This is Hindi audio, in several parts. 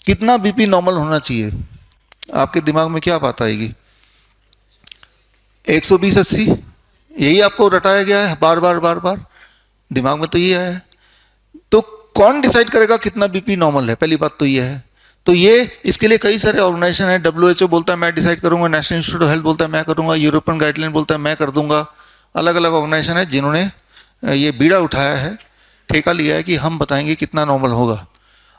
कितना बीपी नॉर्मल होना चाहिए? आपके दिमाग में क्या बात आएगी? 120/80, यही आपको रटाया गया है बार बार बार बार, दिमाग में तो ये है। तो कौन डिसाइड करेगा कितना बीपी नॉर्मल है? पहली बात तो ये है। तो ये इसके लिए कई सारे ऑर्गेनाइजेशन है। WHO बोलता है मैं डिसाइड करूंगा, नेशनल इंस्टीट्यूट ऑफ हेल्थ बोलता है मैं करूंगा, यूरोपियन गाइडलाइन बोलता है मैं कर दूंगा। अलग अलग ऑर्गेनाइजेशन है जिन्होंने ये बीड़ा उठाया है, ठेका लिया है कि हम बताएंगे कितना नॉर्मल होगा।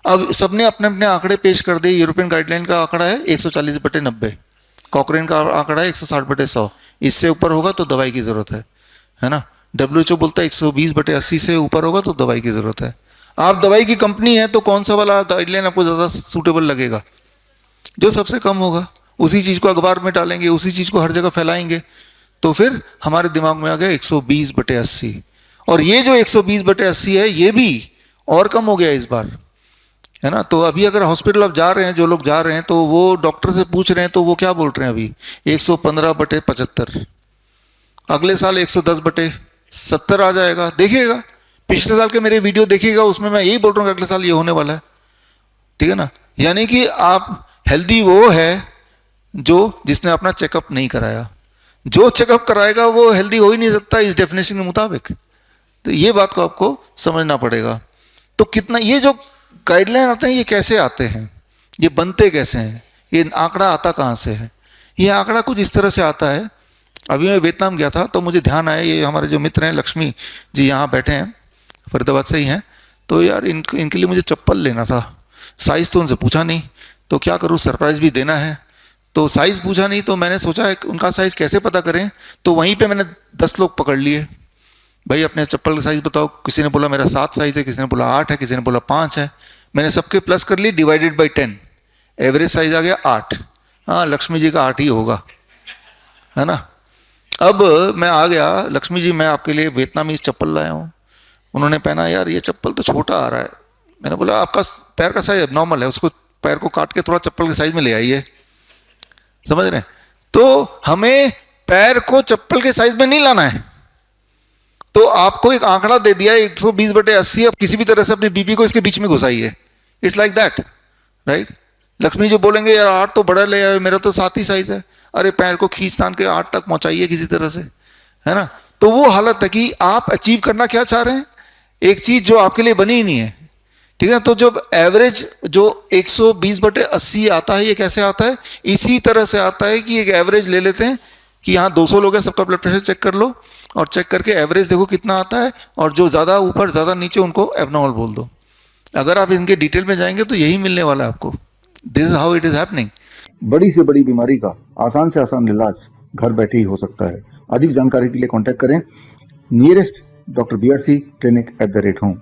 अब सबने अपने अपने आंकड़े पेश कर दिए। यूरोपियन गाइडलाइन का आंकड़ा है 140/90, कॉकरेन का आंकड़ा है 160/100। इससे ऊपर होगा तो दवाई की जरूरत है ना। WHO बोलता है 120/80 से ऊपर होगा तो दवाई की जरूरत है। आप दवाई की कंपनी है तो कौन सा वाला गाइडलाइन आपको ज़्यादा सूटेबल लगेगा? जो सबसे कम होगा, उसी चीज़ को अखबार में डालेंगे, उसी चीज़ को हर जगह फैलाएंगे। तो फिर हमारे दिमाग में आ गया 120/80। और ये जो 120/80 है ये भी और कम हो गया इस बार, है ना। तो अभी अगर हॉस्पिटल आप जा रहे हैं, जो लोग जा रहे हैं तो वो डॉक्टर से पूछ रहे हैं तो वो क्या बोल रहे हैं अभी? 115/75। अगले साल 110/70 आ जाएगा। देखिएगा पिछले साल के मेरे वीडियो देखिएगा, उसमें मैं यही बोल रहा हूँ कि अगले साल ये होने वाला है, ठीक है ना। यानी कि आप हेल्दी वो है जो जिसने अपना चेकअप नहीं कराया। जो चेकअप कराएगा वो हेल्दी हो ही नहीं सकता इस डेफिनेशन के मुताबिक। तो ये बात को आपको समझना पड़ेगा। तो कितना ये जो गाइडलाइन आते हैं ये कैसे आते हैं, ये बनते कैसे हैं, ये आंकड़ा आता कहाँ से है? ये आंकड़ा कुछ इस तरह से आता है। अभी मैं वियतनाम गया था तो मुझे ध्यान आया, ये हमारे जो मित्र हैं लक्ष्मी जी यहाँ बैठे हैं, फरीदाबाद से ही हैं। तो यार इनके लिए मुझे चप्पल लेना था। साइज़ तो उनसे पूछा नहीं, तो क्या करूँ, सरप्राइज़ भी देना है। तो साइज़ पूछा नहीं तो मैंने सोचा उनका साइज़ कैसे पता करें। तो वहीं पे मैंने 10 लोग पकड़ लिए, भाई अपने चप्पल का साइज़ बताओ। किसी ने बोला मेरा 7 साइज़ है, किसी ने बोला 8 है, किसी ने बोला 5 है। मैंने सबके प्लस कर लिए, डिवाइडेड बाई 10, एवरेज साइज़ आ गया 8। हाँ, लक्ष्मी जी का 8 ही होगा, है ना। अब मैं आ गया, लक्ष्मी जी मैं आपके लिए वियतनामीज चप्पल लाया हूँ। उन्होंने पहना, यार ये चप्पल तो छोटा आ रहा है। मैंने बोला आपका पैर का साइज नॉर्मल है, उसको पैर को काट के थोड़ा चप्पल के साइज में ले आइए, समझ रहे हैं। तो हमें पैर को चप्पल के साइज में नहीं लाना है। तो आपको एक आंकड़ा दे दिया 120/80, अब किसी भी तरह से अपनी बीपी को इसके बीच में घुसाइए। It's like that, right. Lakshmi ji बोलेंगे यार 8 तो बड़ा ले आए, मेरा तो 7 ही साइज है। अरे पैर को खींच तान के 8 तक पहुंचाइए किसी तरह से, है ना। तो वो हालत है कि आप अचीव करना क्या चाह रहे हैं, एक चीज जो आपके लिए बनी ही नहीं है, ठीक है। तो जब एवरेज जो 120/80 आता है, ये कैसे आता है? इसी तरह से आता है कि एक एवरेज ले लेते हैं कि यहाँ 200 लोग हैं, सबका ब्लड प्रेशर चेक कर लो और चेक करके एवरेज देखो कितना आता है, और जो ज़्यादा ऊपर ज़्यादा नीचे उनको एबनॉर्मल बोल दो। अगर आप इनके डिटेल में जाएंगे तो यही मिलने वाला है आपको। This is how it is happening. बड़ी से बड़ी बीमारी का आसान से आसान इलाज घर बैठे ही हो सकता है। अधिक जानकारी के लिए कांटेक्ट करें nearest doctor BRC clinic @home।